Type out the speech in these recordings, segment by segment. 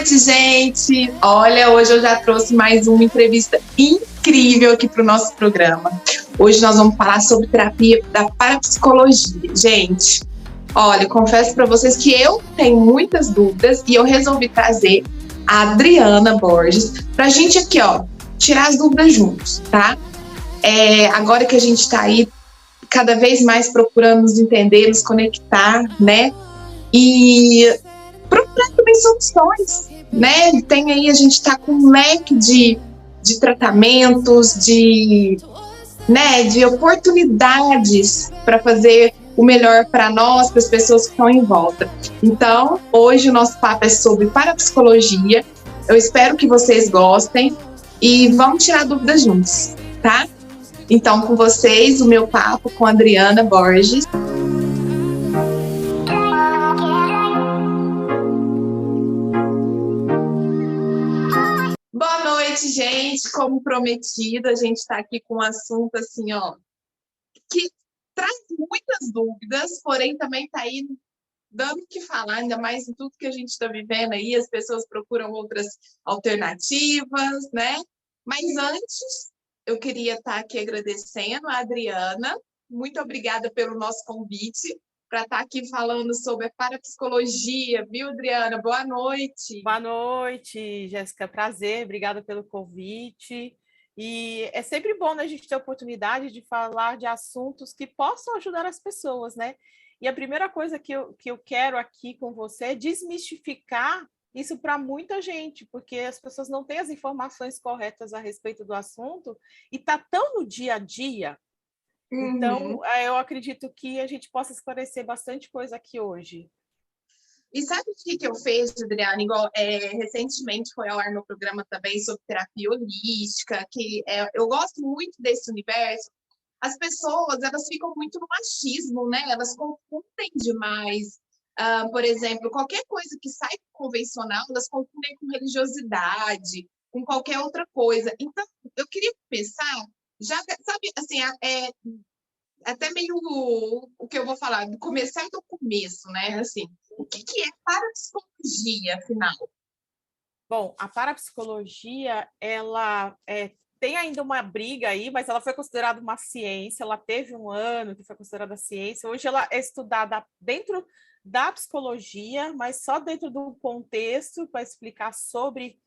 noite, gente! Olha, hoje eu já trouxe mais uma entrevista incrível aqui para o nosso programa. Hoje nós vamos falar sobre terapia da parapsicologia. Gente, olha, confesso para vocês que eu tenho muitas dúvidas e eu resolvi trazer a Adriana Borges para a gente aqui, ó, tirar as dúvidas juntos, tá? Agora que a gente está aí cada vez mais procurando nos entender, nos conectar, né? E procurar também soluções, né? Tem aí, a gente está com um leque de tratamentos, de oportunidades para fazer o melhor para nós, para as pessoas que estão em volta. Então, hoje o nosso papo é sobre parapsicologia. Eu espero que vocês gostem e vamos tirar dúvidas juntos, tá? Então, com vocês, o meu papo com a Adriana Borges. Boa noite, gente. Como prometido, a gente está aqui com um assunto assim, ó, que traz muitas dúvidas, porém também está aí dando o que falar, ainda mais em tudo que a gente está vivendo aí, as pessoas procuram outras alternativas, né? Mas antes, eu queria estar aqui agradecendo a Adriana. Muito obrigada pelo nosso convite para estar aqui falando sobre a parapsicologia, viu, Adriana? Boa noite. Boa noite, Jéssica. Prazer, obrigada pelo convite. E é sempre bom, né, a gente ter a oportunidade de falar de assuntos que possam ajudar as pessoas, né? E a primeira coisa que eu quero aqui com você é desmistificar isso para muita gente, porque as pessoas não têm as informações corretas a respeito do assunto e está tão no dia a dia. Então, eu acredito que a gente possa esclarecer bastante coisa aqui hoje. E sabe o que eu fiz, Adriana? Igual, recentemente foi ao ar no programa também sobre terapia holística, que eu gosto muito desse universo. As pessoas, elas ficam muito no machismo, né? Elas confundem demais. Por exemplo, qualquer coisa que sai convencional, elas confundem com religiosidade, com qualquer outra coisa. Então, eu queria começar, já, sabe, assim, até meio o que eu vou falar, começar do começo, né? Assim, o que é parapsicologia, afinal? Bom, a parapsicologia, ela tem ainda uma briga aí, mas ela foi considerada uma ciência, ela teve um ano que foi considerada ciência, hoje ela é estudada dentro da psicologia, mas só dentro do contexto para explicar sobre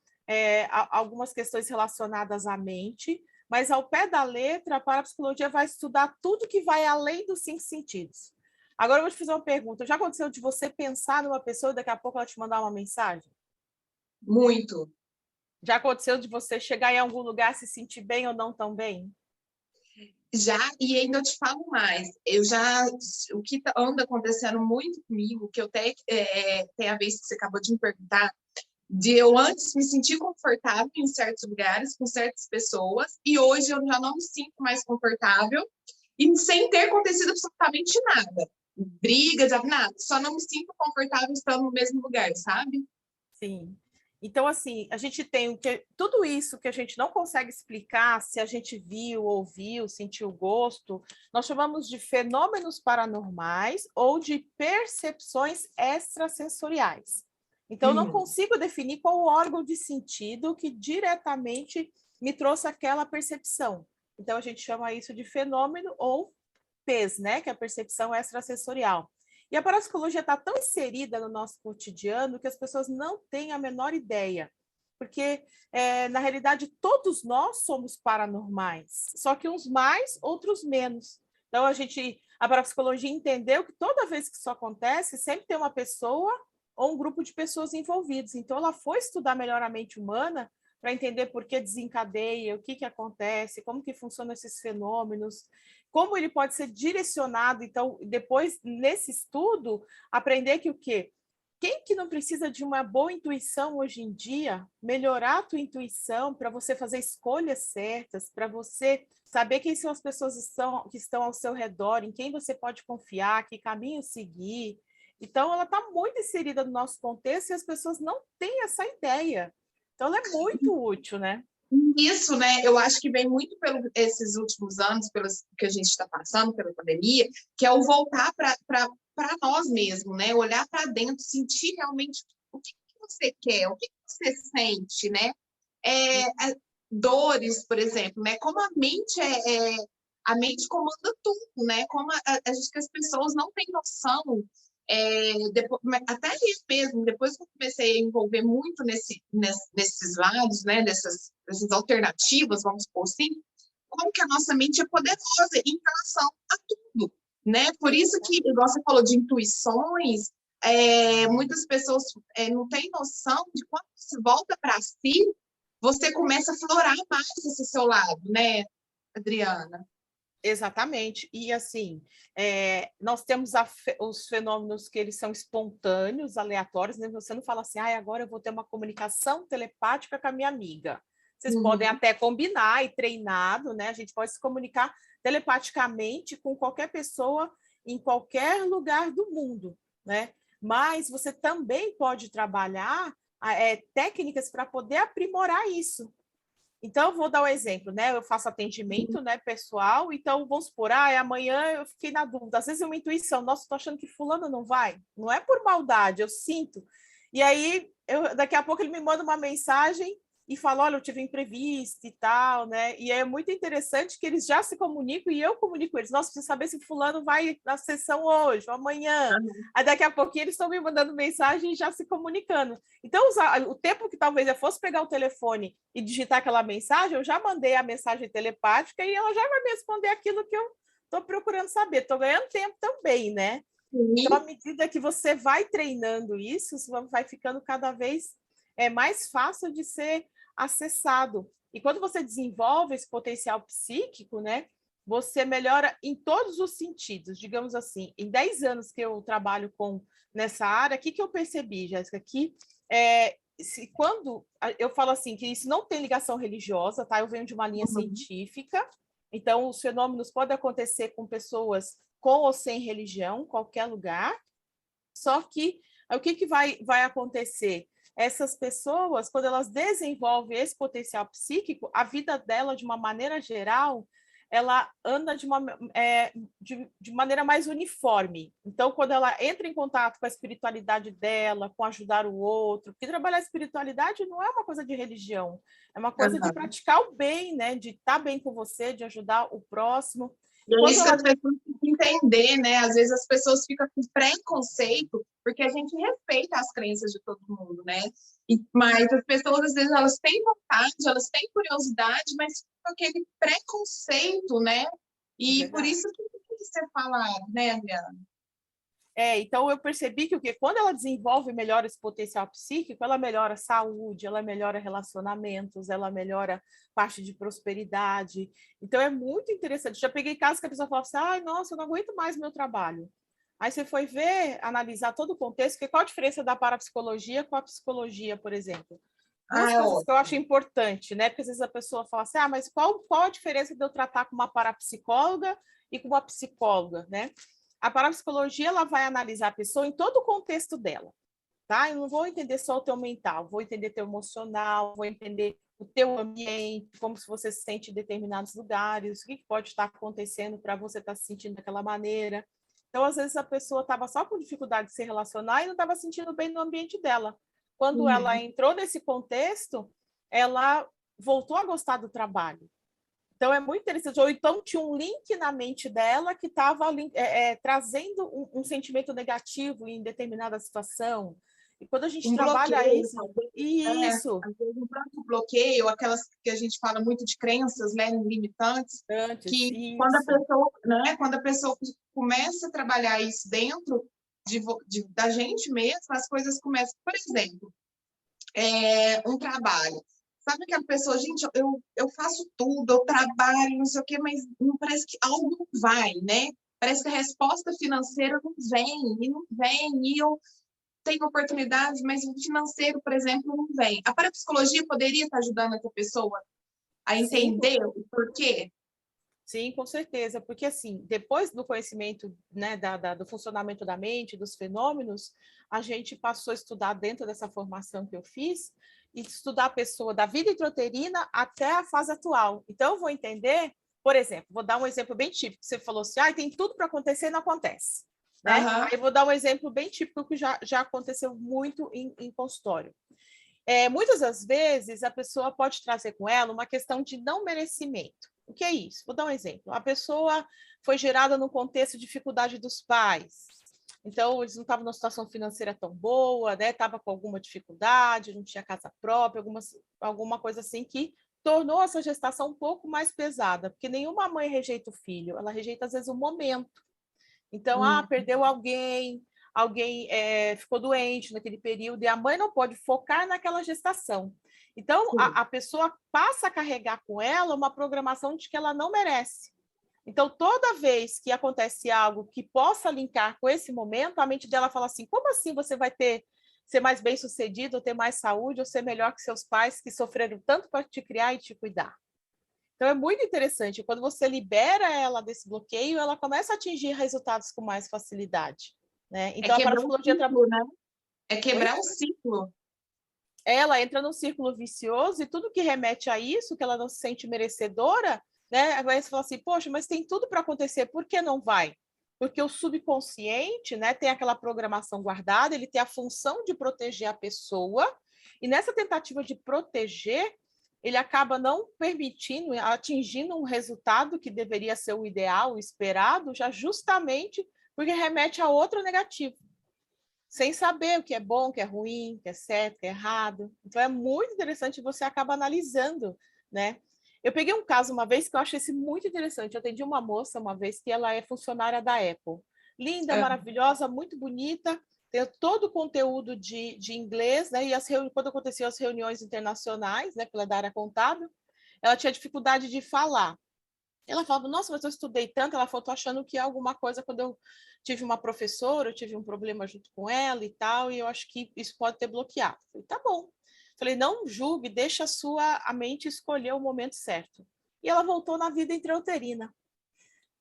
algumas questões relacionadas à mente, mas ao pé da letra, a parapsicologia vai estudar tudo que vai além dos 5 sentidos. Agora eu vou te fazer uma pergunta, já aconteceu de você pensar numa pessoa e daqui a pouco ela te mandar uma mensagem? Muito. Já aconteceu de você chegar em algum lugar, se sentir bem ou não tão bem? Já, e ainda eu te falo mais. O que anda acontecendo muito comigo, que eu até tem a vez que você acabou de me perguntar, de eu antes me sentir confortável em certos lugares, com certas pessoas, e hoje eu já não me sinto mais confortável, e sem ter acontecido absolutamente nada. Brigas, nada. Só não me sinto confortável estando no mesmo lugar, sabe? Sim. Então, assim, a gente tem tudo isso que a gente não consegue explicar, se a gente viu, ouviu, sentiu gosto, nós chamamos de fenômenos paranormais ou de percepções extrasensoriais. Então, eu não consigo definir qual o órgão de sentido que diretamente me trouxe aquela percepção. Então, a gente chama isso de fenômeno ou PES, né, que é a percepção extrasensorial. E a parapsicologia está tão inserida no nosso cotidiano que as pessoas não têm a menor ideia. Porque, na realidade, todos nós somos paranormais, só que uns mais, outros menos. Então, a parapsicologia entendeu que toda vez que isso acontece, sempre tem uma pessoa ou um grupo de pessoas envolvidos. Então, ela foi estudar melhor a mente humana para entender por que desencadeia, o que acontece, como que funcionam esses fenômenos, como ele pode ser direcionado. Então, depois, nesse estudo, aprender que o quê? Quem que não precisa de uma boa intuição hoje em dia? Melhorar a tua intuição para você fazer escolhas certas, para você saber quem são as pessoas que estão ao seu redor, em quem você pode confiar, que caminho seguir. Então, ela está muito inserida no nosso contexto e as pessoas não têm essa ideia. Então, ela é muito útil, né? Isso, né? Eu acho que vem muito pelos esses últimos anos, pelos que a gente está passando, pela pandemia, que é o voltar para nós mesmos, né? Olhar para dentro, sentir realmente o que você quer, o que você sente, né? Dores, por exemplo, né? Como a mente comanda tudo, né? Como a gente, que as pessoas não têm noção. Depois, até eu mesmo, depois que eu comecei a envolver muito nesses lados, né? Dessas alternativas, vamos supor assim, como que a nossa mente é poderosa em relação a tudo, né? Por isso que, igual você falou de intuições, muitas pessoas não têm noção de quando se volta para si, você começa a florar mais esse seu lado, né, Adriana? Exatamente. E, assim, nós temos os fenômenos que eles são espontâneos, aleatórios, né? Você não fala assim, agora eu vou ter uma comunicação telepática com a minha amiga. Vocês podem até combinar e treinado, né? A gente pode se comunicar telepaticamente com qualquer pessoa em qualquer lugar do mundo, né? Mas você também pode trabalhar técnicas para poder aprimorar isso. Então, eu vou dar um exemplo, né? Eu faço atendimento, né, pessoal, então vamos supor, amanhã eu fiquei na dúvida, às vezes é uma intuição, nossa, estou achando que fulano não vai, não é por maldade, eu sinto. E aí, daqui a pouco ele me manda uma mensagem e fala, olha, eu tive um imprevisto e tal, né? E é muito interessante que eles já se comunicam e eu comunico eles. Nossa, preciso saber se fulano vai na sessão hoje ou amanhã. Aí daqui a pouquinho eles estão me mandando mensagem e já se comunicando. Então, o tempo que talvez eu fosse pegar o telefone e digitar aquela mensagem, eu já mandei a mensagem telepática e ela já vai me responder aquilo que eu estou procurando saber. Estou ganhando tempo também, né? Sim. Então, à medida que você vai treinando isso, você vai ficando cada vez mais fácil de ser acessado. E quando você desenvolve esse potencial psíquico, né, você melhora em todos os sentidos. Digamos assim, em 10 anos que eu trabalho nessa área, o que eu percebi, Jéssica? Que quando eu falo assim, que isso não tem ligação religiosa, tá? Eu venho de uma linha científica, então os fenômenos podem acontecer com pessoas com ou sem religião, qualquer lugar, só que o que vai acontecer? Essas pessoas, quando elas desenvolvem esse potencial psíquico, a vida dela, de uma maneira geral, ela anda de maneira mais uniforme. Então, quando ela entra em contato com a espiritualidade dela, com ajudar o outro, porque trabalhar a espiritualidade não é uma coisa de religião, é uma coisa de praticar o bem, né? De estar bem com você, de ajudar o próximo. E é isso que as pessoas têm que entender, né? Às vezes as pessoas ficam com preconceito, porque a gente respeita as crenças de todo mundo, né? Mas as pessoas, às vezes, elas têm vontade, elas têm curiosidade, mas com aquele preconceito, né? E por isso que tem que ser falado, né, Adriana? Então eu percebi que quando ela desenvolve melhor esse potencial psíquico, ela melhora a saúde, ela melhora relacionamentos, ela melhora parte de prosperidade. Então é muito interessante. Já peguei casos que a pessoa fala assim, nossa, eu não aguento mais meu trabalho. Aí você foi ver, analisar todo o contexto, que qual a diferença da parapsicologia com a psicologia, por exemplo? Duas coisas que eu acho importante, né? Porque às vezes a pessoa fala assim, mas qual a diferença de eu tratar com uma parapsicóloga e com uma psicóloga, né? A parapsicologia, ela vai analisar a pessoa em todo o contexto dela, tá? Eu não vou entender só o teu mental, vou entender teu emocional, vou entender o teu ambiente, como se você se sente em determinados lugares, o que pode estar acontecendo para você estar se sentindo daquela maneira. Então, às vezes, a pessoa estava só com dificuldade de se relacionar e não estava sentindo bem no ambiente dela. Quando ela entrou nesse contexto, ela voltou a gostar do trabalho. Então, é muito interessante. Ou então, tinha um link na mente dela que estava trazendo um sentimento negativo em determinada situação. E quando a gente trabalha bloqueio, isso... Às vezes um próprio bloqueio, aquelas que a gente fala muito de crenças, né, limitantes, que quando a pessoa começa a trabalhar isso dentro da gente mesma, as coisas começam... Por exemplo, um trabalho. Sabe aquela pessoa, gente, eu faço tudo, eu trabalho, não sei o quê, mas não parece que algo não vai, né? Parece que a resposta financeira não vem, e eu tenho oportunidades, mas o financeiro, por exemplo, não vem. A parapsicologia poderia estar ajudando essa pessoa a entender o porquê? Sim, com certeza, porque assim, depois do conhecimento, né, do funcionamento da mente, dos fenômenos, a gente passou a estudar dentro dessa formação que eu fiz, e estudar a pessoa da vida intrauterina até a fase atual. Então, eu vou entender, por exemplo, vou dar um exemplo bem típico, você falou assim, tem tudo para acontecer e não acontece. Né? Aí eu vou dar um exemplo bem típico que já aconteceu muito em consultório. Muitas das vezes a pessoa pode trazer com ela uma questão de não merecimento. O que é isso? Vou dar um exemplo. A pessoa foi gerada no contexto de dificuldade dos pais. Então, eles não estavam numa situação financeira tão boa, né? Estava com alguma dificuldade, não tinha casa própria, alguma coisa assim que tornou essa gestação um pouco mais pesada, porque nenhuma mãe rejeita o filho, ela rejeita, às vezes, o momento. Então, perdeu alguém, ficou doente naquele período, e a mãe não pode focar naquela gestação. Então, a pessoa passa a carregar com ela uma programação de que ela não merece. Então, toda vez que acontece algo que possa linkar com esse momento, a mente dela fala assim, como assim você vai ser mais bem-sucedido, ou ter mais saúde, ou ser melhor que seus pais que sofreram tanto para te criar e te cuidar? Então, é muito interessante. Quando você libera ela desse bloqueio, ela começa a atingir resultados com mais facilidade. Né? Então, a parapsicologia... né? É quebrar o ciclo. Ela entra num círculo vicioso e tudo que remete a isso, que ela não se sente merecedora, né? Aí você fala assim, poxa, mas tem tudo para acontecer, por que não vai? Porque o subconsciente, né, tem aquela programação guardada, ele tem a função de proteger a pessoa, e nessa tentativa de proteger, ele acaba não permitindo, atingindo um resultado que deveria ser o ideal, o esperado, já justamente porque remete a outro negativo, sem saber o que é bom, o que é ruim, o que é certo, o que é errado. Então, é muito interessante, você acaba analisando, né? Eu peguei um caso uma vez que eu achei esse muito interessante. Eu atendi uma moça uma vez que ela é funcionária da Apple. Linda, maravilhosa, muito bonita, tem todo o conteúdo de inglês, né? E quando aconteciam as reuniões internacionais, né, pela área contábil, ela tinha dificuldade de falar. Ela falava, nossa, mas eu estudei tanto. Ela falou, tô achando que é alguma coisa quando eu tive uma professora, eu tive um problema junto com ela e tal, e eu acho que isso pode ter bloqueado. Eu falei, tá bom. Falei, não julgue, deixa a mente escolher o momento certo. E ela voltou na vida intrauterina.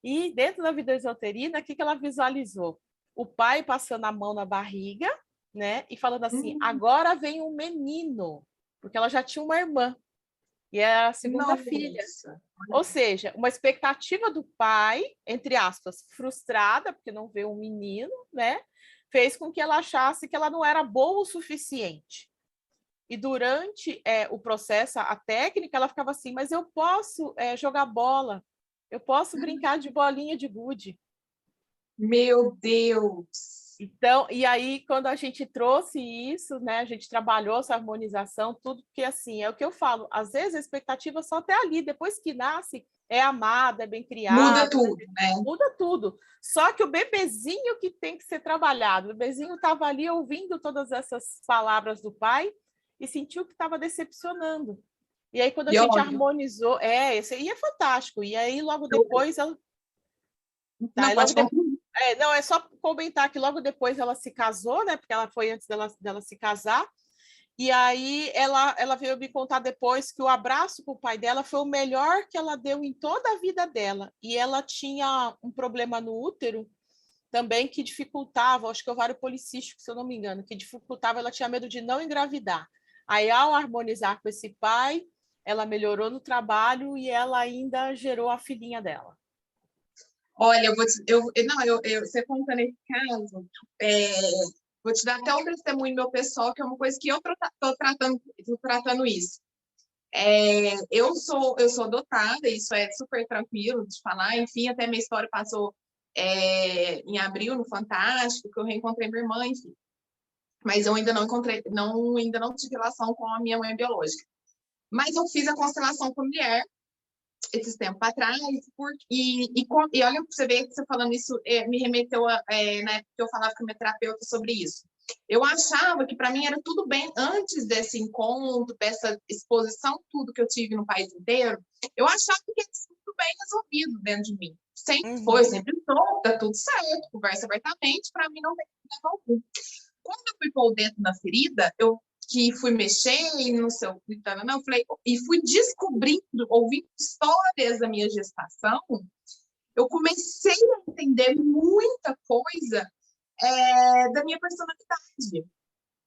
E dentro da vida intrauterina, o que ela visualizou? O pai passando a mão na barriga, né? E falando assim, agora vem um menino, porque ela já tinha uma irmã. E é a segunda filha. Ou seja, uma expectativa do pai, entre aspas, frustrada, porque não vê um menino, né? Fez com que ela achasse que ela não era boa o suficiente. E durante o processo, a técnica, ela ficava assim, mas eu posso jogar bola, eu posso brincar de bolinha de gude. Meu Deus! Então, e aí, quando a gente trouxe isso, né, a gente trabalhou essa harmonização, tudo, porque assim, é o que eu falo, às vezes a expectativa só até ali, depois que nasce, é amada, é bem criada. Muda tudo, né? Muda tudo. Só que o bebezinho que tem que ser trabalhado, o bebezinho estava ali ouvindo todas essas palavras do pai e sentiu que estava decepcionando. E aí, quando a gente harmonizou, esse aí é fantástico. E aí, logo depois, ela... Não, pode não, é só comentar que logo depois ela se casou, né? Porque ela foi antes dela se casar. E aí ela veio me contar depois que o abraço com o pai dela foi o melhor que ela deu em toda a vida dela. E ela tinha um problema no útero também que dificultava, acho que ovário policístico, se eu não me engano, que dificultava, ela tinha medo de não engravidar. Aí, ao harmonizar com esse pai, ela melhorou no trabalho e ela ainda gerou a filhinha dela. Olha, você contando esse caso, vou te dar até um testemunho meu pessoal, que é uma coisa que eu estou tratando isso. Eu sou adotada, isso é super tranquilo de falar, enfim, até minha história passou em abril no Fantástico, que eu reencontrei minha irmã, enfim. Mas eu ainda não tive relação com a minha mãe biológica. Mas eu fiz a constelação familiar esses tempos atrás, e olha para você ver que você falando isso, me remeteu na época que eu falava com a minha terapeuta sobre isso. Eu achava que para mim era tudo bem antes desse encontro, dessa exposição, tudo que eu tive no país inteiro, eu achava que era tudo bem resolvido dentro de mim. Sempre foi, sempre soube, tá tudo certo, conversa abertamente, para mim não tem problema algum. Quando eu fui pôr o dedo na ferida, que fui mexer e não sei o que, não, falei, e fui descobrindo, ouvindo histórias da minha gestação, eu comecei a entender muita coisa da minha personalidade,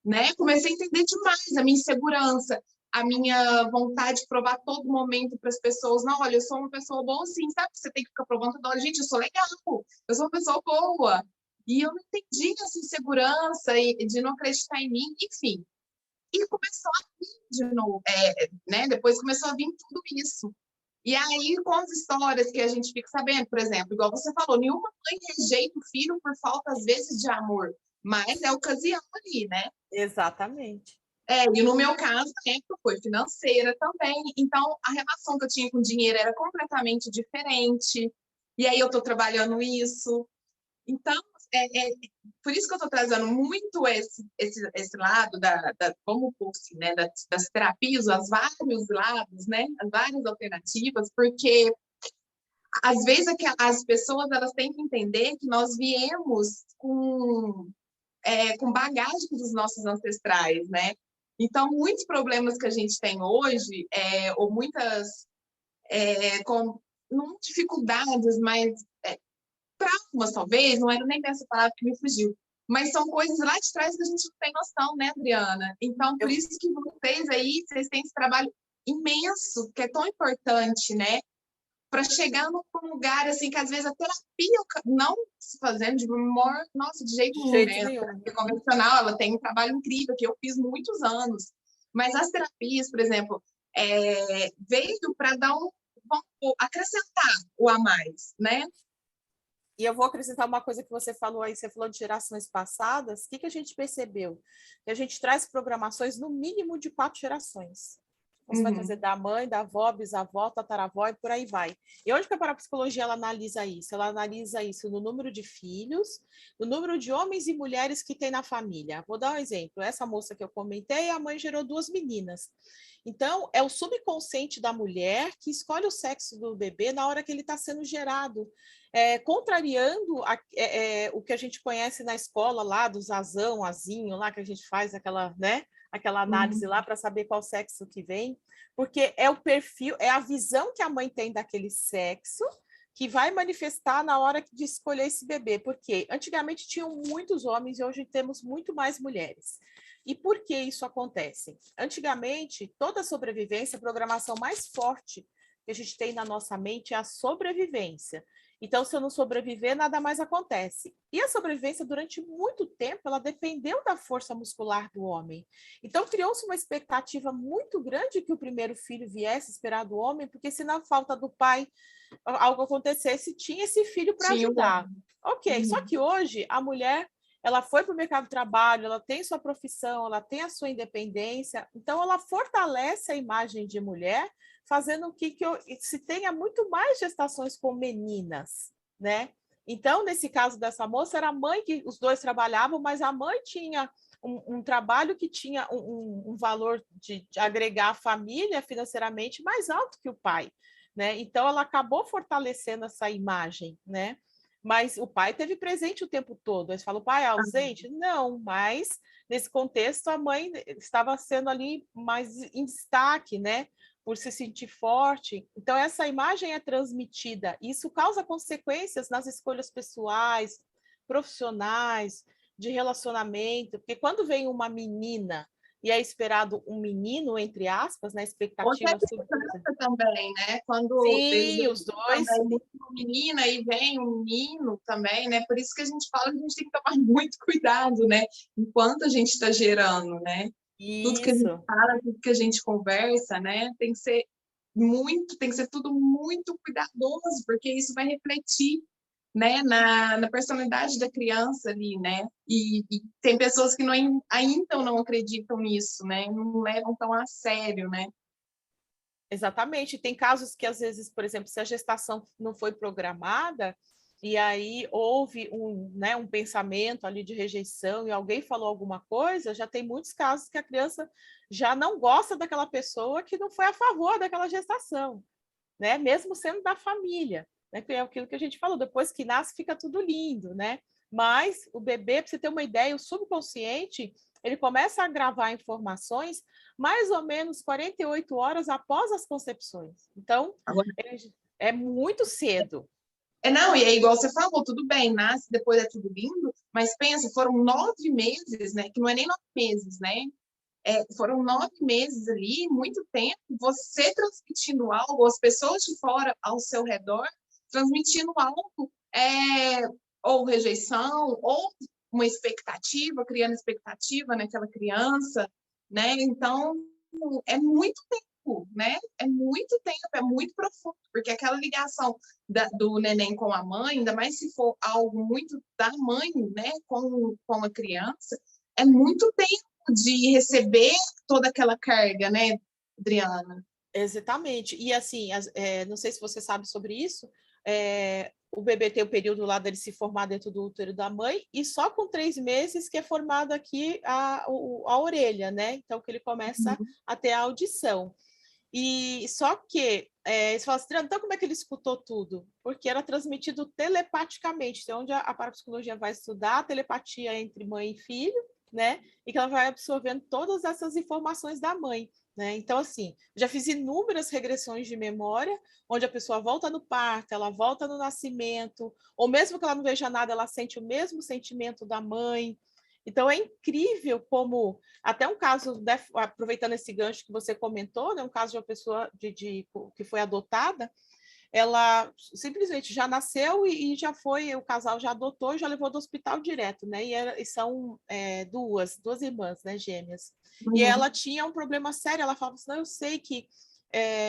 né? Comecei a entender demais a minha insegurança, a minha vontade de provar todo momento para as pessoas, não, olha, eu sou uma pessoa boa sim, sabe? Você tem que ficar provando toda hora, gente, eu sou legal, eu sou uma pessoa boa. E eu não entendi essa insegurança de não acreditar em mim, enfim. E começou a vir de novo, né? Depois começou a vir tudo isso. E aí, com as histórias que a gente fica sabendo, por exemplo, igual você falou, nenhuma mãe rejeita o filho por falta, às vezes, de amor, mas é ocasião ali, né? Exatamente. E no meu caso, a época foi financeira também. Então, a relação que eu tinha com o dinheiro era completamente diferente. E aí eu estou trabalhando isso. Então, por isso que eu estou trazendo muito esse lado vamos pôr assim, né, das terapias, os vários lados, né, as várias alternativas, porque às vezes as pessoas elas têm que entender que nós viemos com bagagem dos nossos ancestrais, né? Então, muitos problemas que a gente tem hoje, ou muitas não dificuldades, mas traumas, talvez, não era nem essa palavra que me fugiu, mas são coisas lá de trás que a gente não tem noção, né, Adriana? Então, por isso que vocês têm esse trabalho imenso, que é tão importante, né? Para chegar num lugar assim que às vezes a terapia não se fazendo de humor, nossa, de jeito nenhum, né? A terapia convencional, ela tem um trabalho incrível que eu fiz muitos anos, mas as terapias, por exemplo, veio para dar acrescentar o a mais, né? E eu vou acrescentar uma coisa que você falou aí, você falou de gerações passadas, o que a gente percebeu? Que a gente traz programações no mínimo de 4 gerações. Você vai trazer da mãe, da avó, bisavó, tataravó e por aí vai. E onde que a parapsicologia ela analisa isso? Ela analisa isso no número de filhos, no número de homens e mulheres que tem na família. Vou dar um exemplo. Essa moça que eu comentei, a mãe gerou 2 meninas. Então, é o subconsciente da mulher que escolhe o sexo do bebê na hora que ele está sendo gerado. Contrariando o que a gente conhece na escola lá, dos azão, azinho, lá que a gente faz aquela, né? Aquela análise lá para saber qual sexo que vem, porque é o perfil, é a visão que a mãe tem daquele sexo que vai manifestar na hora de escolher esse bebê, porque antigamente tinham muitos homens e hoje temos muito mais mulheres. E por que isso acontece? Antigamente, toda sobrevivência, a programação mais forte que a gente tem na nossa mente é a sobrevivência. Então, se eu não sobreviver, nada mais acontece. E a sobrevivência, durante muito tempo, ela dependeu da força muscular do homem. Então, criou-se uma expectativa muito grande que o primeiro filho viesse esperar do homem, porque se na falta do pai algo acontecesse, tinha esse filho para ajudar. Ok, só que hoje a mulher ela foi para o mercado de trabalho, ela tem sua profissão, ela tem a sua independência, então ela fortalece a imagem de mulher, fazendo com que se tenha muito mais gestações com meninas, né? Então, nesse caso dessa moça, era a mãe que os dois trabalhavam, mas a mãe tinha um trabalho que tinha um valor de agregar a família financeiramente mais alto que o pai, né? Então, ela acabou fortalecendo essa imagem, né? Mas o pai teve presente o tempo todo. Eles falam, o pai é ausente? Não, mas nesse contexto a mãe estava sendo ali mais em destaque, né? Por se sentir forte. Então, essa imagem é transmitida. E isso causa consequências nas escolhas pessoais, profissionais, de relacionamento. Porque quando vem uma menina e é esperado um menino, entre aspas, na expectativa sobre também, né? Quando sim, os dois. Também uma menina e vem um menino também, né? Por isso que a gente fala que a gente tem que tomar muito cuidado, né? Enquanto a gente está gerando, né? Isso. Tudo que a gente fala, tudo que a gente conversa, né? Tem que ser tudo muito cuidadoso, porque isso vai refletir, né, na personalidade da criança ali, né? E tem pessoas que ainda não acreditam nisso, né? Não levam tão a sério, né? Exatamente. Tem casos que, às vezes, por exemplo, se a gestação não foi programada, e aí houve um pensamento ali de rejeição e alguém falou alguma coisa, já tem muitos casos que a criança já não gosta daquela pessoa que não foi a favor daquela gestação, né? Mesmo sendo da família, né? Que é aquilo que a gente falou, depois que nasce fica tudo lindo, né? Mas o bebê, para você ter uma ideia, o subconsciente, ele começa a gravar informações mais ou menos 48 horas após as concepções. Então, é muito cedo. Não, e é igual você falou, tudo bem, nasce, depois é tudo lindo, mas pensa, foram 9 meses, né? Que não é nem 9 meses, né? Foram 9 meses ali, muito tempo, você transmitindo algo, as pessoas de fora ao seu redor, transmitindo algo, ou rejeição, ou uma expectativa, criando expectativa naquela criança. né? Então, é muito tempo, né? É muito tempo, é muito profundo, porque aquela ligação do neném com a mãe, ainda mais se for algo muito da mãe, né, com a criança, é muito tempo de receber toda aquela carga, né, Adriana? Exatamente. E assim, não sei se você sabe sobre isso, o bebê tem o período lá dele se formar dentro do útero da mãe, e só com 3 meses que é formado aqui a orelha, né? Então que ele começa a ter a audição. E só que você fala assim, então como é que ele escutou tudo? Porque era transmitido telepaticamente, então onde a parapsicologia vai estudar a telepatia entre mãe e filho, né? E que ela vai absorvendo todas essas informações da mãe. Né? Então, assim, já fiz inúmeras regressões de memória, onde a pessoa volta no parto, ela volta no nascimento, ou mesmo que ela não veja nada, ela sente o mesmo sentimento da mãe. Então, é incrível como, até um caso, né, aproveitando esse gancho que você comentou, né, um caso de uma pessoa que foi adotada, ela simplesmente já nasceu e já foi, o casal já adotou e já levou do hospital direto, né? E são duas irmãs, né, gêmeas. E ela tinha um problema sério, ela falava assim, não, eu sei que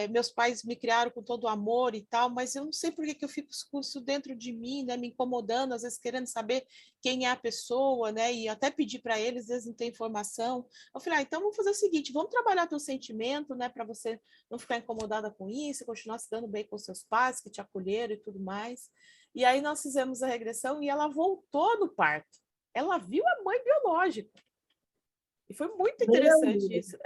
meus pais me criaram com todo o amor e tal, mas eu não sei por que eu fico com isso dentro de mim, né, me incomodando, às vezes querendo saber quem é a pessoa, né, e até pedir para eles, às vezes não tem informação. Eu falei, então vamos fazer o seguinte, vamos trabalhar teu sentimento, né, para você não ficar incomodada com isso, continuar se dando bem com seus pais, que te acolheram e tudo mais. E aí nós fizemos a regressão e ela voltou no parto. Ela viu a mãe biológica. E foi muito interessante isso.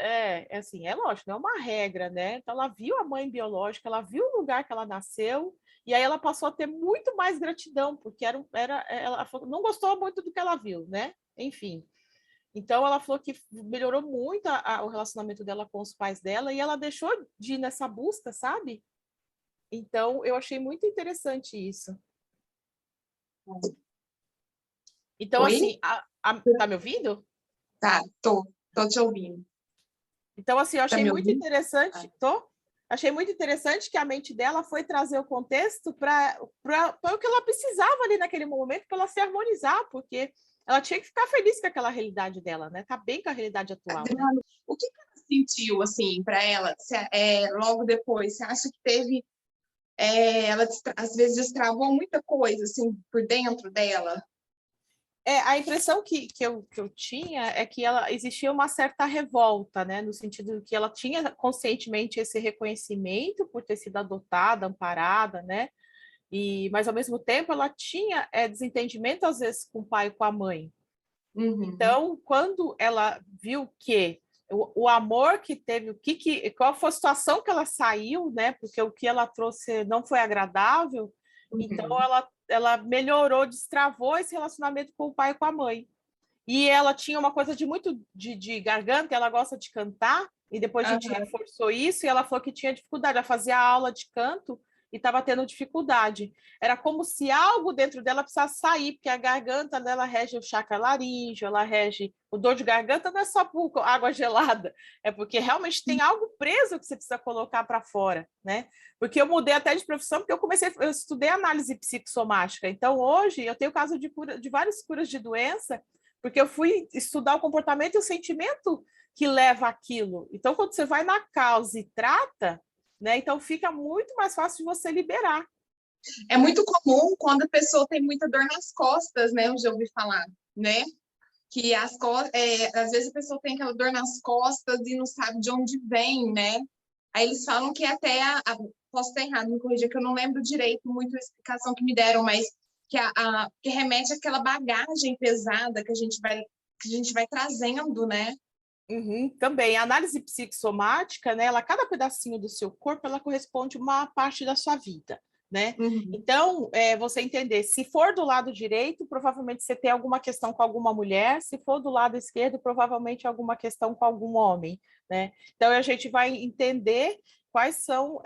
Assim, é lógico, não é uma regra, né? Então, ela viu a mãe biológica, ela viu o lugar que ela nasceu, e aí ela passou a ter muito mais gratidão, porque ela não gostou muito do que ela viu, né? Enfim. Então, ela falou que melhorou muito o relacionamento dela com os pais dela, e ela deixou de ir nessa busca, sabe? Então, eu achei muito interessante isso. Então, Oi? assim, tá me ouvindo? Tá, tô te ouvindo. Então, assim, eu Tá achei me muito ouvindo? interessante, achei muito interessante que a mente dela foi trazer o contexto para o que ela precisava ali naquele momento para ela se harmonizar, porque ela tinha que ficar feliz com aquela realidade dela, né? Tá bem com a realidade atual, né? Adriana, o que ela sentiu, assim, para ela, logo depois? Você acha que teve, ela às vezes destravou muita coisa, assim, por dentro dela? A impressão que eu tinha é que existia uma certa revolta, né? No sentido de que ela tinha conscientemente esse reconhecimento por ter sido adotada, amparada, né? Mas, ao mesmo tempo, ela tinha desentendimento, às vezes, com o pai e com a mãe. Uhum. Então, quando ela viu que o amor que teve, qual foi a situação que ela saiu, né? Porque o que ela trouxe não foi agradável, então Uhum. ela melhorou, destravou esse relacionamento com o pai e com a mãe. E ela tinha uma coisa de muito de garganta, ela gosta de cantar, e depois a gente Aham. reforçou isso, e ela falou que tinha dificuldade, ela fazia aula de canto e estava tendo dificuldade. Era como se algo dentro dela precisasse sair, porque a garganta dela rege o chakra laríngeo, ela rege o dor de garganta, não é só por água gelada, é porque realmente tem algo preso que você precisa colocar para fora, né? Porque eu mudei até de profissão, porque eu estudei análise psicossomática, então hoje eu tenho caso de várias curas de doença, porque eu fui estudar o comportamento e o sentimento que leva aquilo. Então, quando você vai na causa e trata, né, então fica muito mais fácil de você liberar. É muito comum quando a pessoa tem muita dor nas costas, né? Eu já ouvi falar, né? Que às vezes a pessoa tem aquela dor nas costas e não sabe de onde vem, né? Aí eles falam que até posso estar errado, me corrija, que eu não lembro direito muito a explicação que me deram, mas que remete àquela bagagem pesada que a gente vai trazendo, né? Uhum, também, a análise psicossomática, né, cada pedacinho do seu corpo, ela corresponde a uma parte da sua vida, né? Uhum. Então, você entender, se for do lado direito, provavelmente você tem alguma questão com alguma mulher, se for do lado esquerdo, provavelmente alguma questão com algum homem, né? Então, a gente vai entender quais são,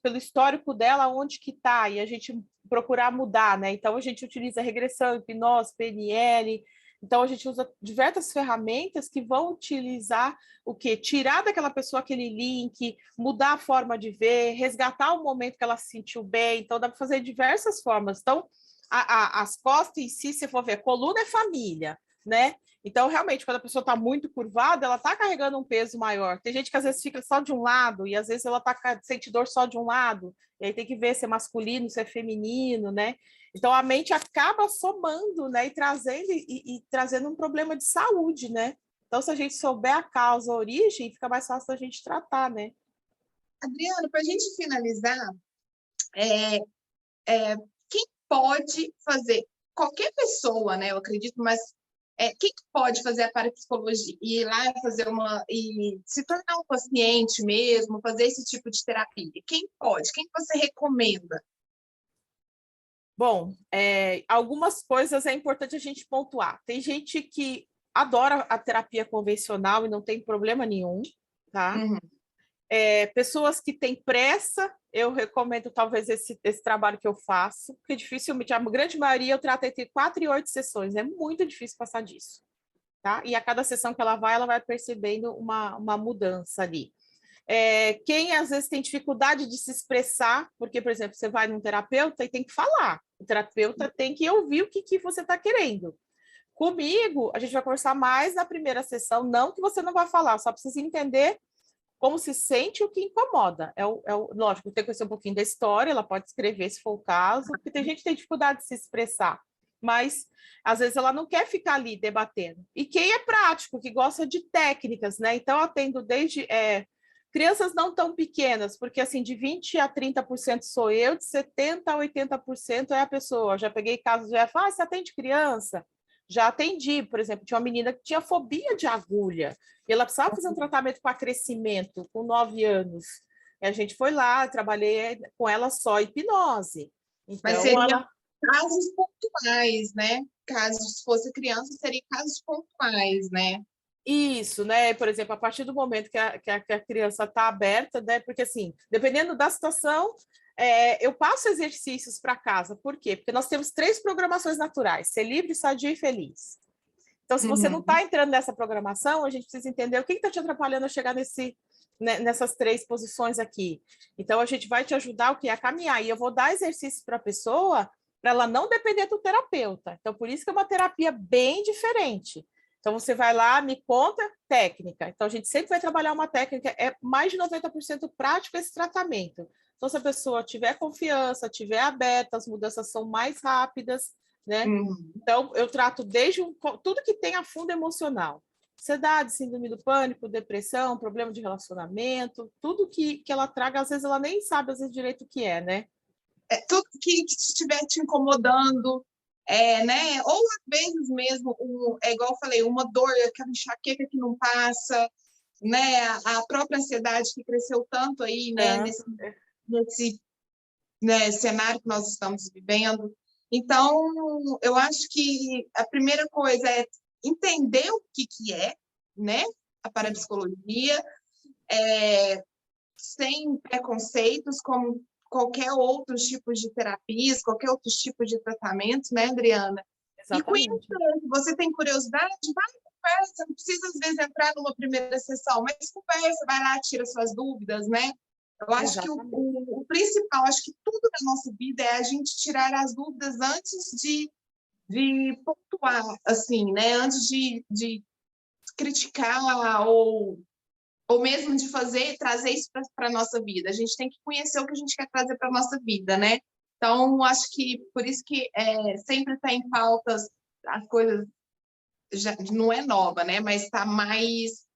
pelo histórico dela, onde que está, e a gente procurar mudar, né? Então, a gente utiliza regressão, hipnose, PNL. Então, a gente usa diversas ferramentas que vão utilizar o quê? Tirar daquela pessoa aquele link, mudar a forma de ver, resgatar o momento que ela se sentiu bem. Então, dá para fazer de diversas formas. Então, as costas em si, se for ver, coluna é família, né? Então, realmente, quando a pessoa está muito curvada, ela está carregando um peso maior. Tem gente que às vezes fica só de um lado, e às vezes ela sente dor só de um lado, e aí tem que ver se é masculino, se é feminino, né? Então, a mente acaba somando, né, e trazendo um problema de saúde, né? Então, se a gente souber a causa, a origem, fica mais fácil da gente tratar, né? Adriana, para a gente finalizar, é, quem pode fazer? Qualquer pessoa, né? Eu acredito, mas quem que pode fazer a parapsicologia? Ir lá fazer e se tornar um paciente mesmo, fazer esse tipo de terapia? Quem pode? Quem você recomenda? Bom, algumas coisas é importante a gente pontuar. Tem gente que adora a terapia convencional e não tem problema nenhum, tá? Uhum. Pessoas que têm pressa, eu recomendo talvez esse trabalho que eu faço, porque dificilmente, a grande maioria eu trato entre 4 e 8 sessões, é muito difícil passar disso, tá? E a cada sessão que ela vai percebendo uma mudança ali. Quem às vezes tem dificuldade de se expressar, por exemplo, você vai num terapeuta e tem que falar, o terapeuta tem que ouvir o que você está querendo. Comigo, a gente vai conversar mais na primeira sessão, não que você não vai falar, só precisa entender como se sente, o que incomoda. Lógico, tem que conhecer um pouquinho da história, ela pode escrever se for o caso, porque tem gente que tem dificuldade de se expressar, mas às vezes ela não quer ficar ali debatendo. E quem é prático, que gosta de técnicas, né? Então, eu atendo desde crianças não tão pequenas, porque assim, de 20% a 30% sou eu, de 70% a 80% é a pessoa. Já peguei casos de você atende criança? Já atendi, por exemplo, tinha uma menina que tinha fobia de agulha, e ela precisava fazer um tratamento para crescimento, com 9 anos. E a gente foi lá, trabalhei com ela só hipnose. Mas Então, seriam ela... casos pontuais, né? Casos, se fosse criança, seriam casos pontuais, né? Isso, né? Por exemplo, a partir do momento que a criança está aberta, né? Porque, assim, dependendo da situação, eu passo exercícios para casa. Por quê? Porque nós temos 3 programações naturais: ser livre, sadio e feliz. Então, se você não Uhum. está entrando nessa programação, a gente precisa entender o que está te atrapalhando a chegar nessas 3 posições aqui. Então, a gente vai te ajudar a caminhar. E eu vou dar exercícios para a pessoa para ela não depender do terapeuta. Então, por isso que é uma terapia bem diferente. Então, você vai lá, me conta técnica. Então, a gente sempre vai trabalhar uma técnica, é mais de 90% prático esse tratamento. Então, se a pessoa tiver confiança, tiver aberta, as mudanças são mais rápidas, né? Uhum. Então, eu trato desde tudo que tem a fundo emocional. Ansiedade, síndrome do pânico, depressão, problema de relacionamento, tudo que ela traga, às vezes ela nem sabe, às vezes, direito o que é, né? Tudo que estiver te incomodando, né? Ou às vezes mesmo, igual eu falei, uma dor, aquela enxaqueca que não passa, né? A própria ansiedade que cresceu tanto aí, né? Nesse né, cenário que nós estamos vivendo. Então, eu acho que a primeira coisa é entender o que é, né? A parapsicologia, sem preconceitos, como qualquer outros tipos de terapias, qualquer outros tipos de tratamentos, né, Adriana? E Exatamente. conhecer, se você tem curiosidade, vai conversa, não precisa às vezes entrar numa primeira sessão, mas conversa, vai lá, tira suas dúvidas, né? Eu acho que o principal, acho que tudo na nossa vida é a gente tirar as dúvidas antes de pontuar, assim, né? Antes de criticar ou mesmo de trazer isso para a nossa vida. A gente tem que conhecer o que a gente quer trazer para a nossa vida, né? Então, acho que por isso que sempre está em pautas as coisas, já não é nova, né? Mas está mais,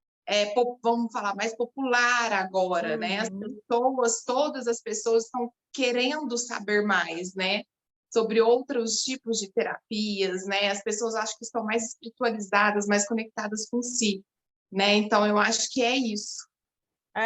vamos falar, mais popular agora, né? As pessoas, todas as pessoas estão querendo saber mais, né? Sobre outros tipos de terapias, né? As pessoas acham que estão mais espiritualizadas, mais conectadas com si, né? Então, eu acho que é isso.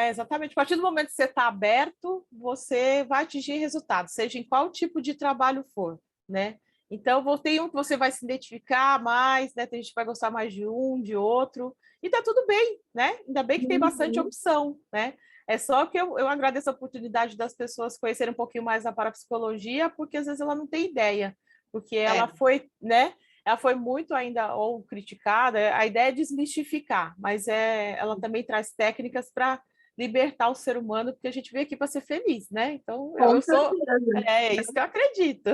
Exatamente. A partir do momento que você está aberto, você vai atingir resultados, seja em qual tipo de trabalho for, né? Então, tem um que você vai se identificar mais, né? Tem gente que vai gostar mais de um, de outro, e tá tudo bem, né? Ainda bem que tem bastante opção, né? É só que eu agradeço a oportunidade das pessoas conhecerem um pouquinho mais da parapsicologia, porque às vezes ela não tem ideia, porque ela foi, né? Ela foi muito ainda ou criticada. A ideia é desmistificar, mas ela também traz técnicas para libertar o ser humano, porque a gente veio aqui para ser feliz, né? Então, Com eu sou... certeza. É isso que eu acredito.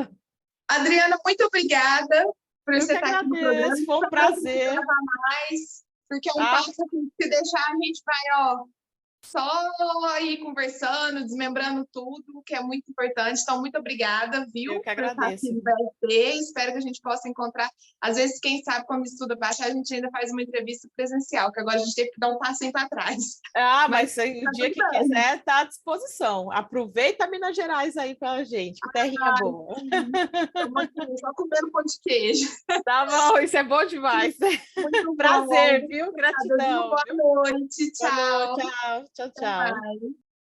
Adriana, muito obrigada. por Eu você que estar aqui no programa. agradeço, foi um prazer. Mais, porque é um papo que se deixar a gente vai, ó, só ir conversando, desmembrando tudo, que é muito importante. Então, muito obrigada, viu? Eu que Por estar agradeço. aqui no VST. Espero que a gente possa encontrar. Às vezes, quem sabe, quando estuda baixo, a gente ainda faz uma entrevista presencial, que agora a gente teve que dar um passinho para trás. Mas o dia que quiser, está à disposição. Aproveita Minas Gerais aí para a gente, que terrinha boa. Estamos aqui, só comendo pão de queijo. Tá bom, isso é bom demais. Muito Prazer, bom. viu? Gratidão. Boa noite. Tchau. Boa noite, tchau, tchau, tchau.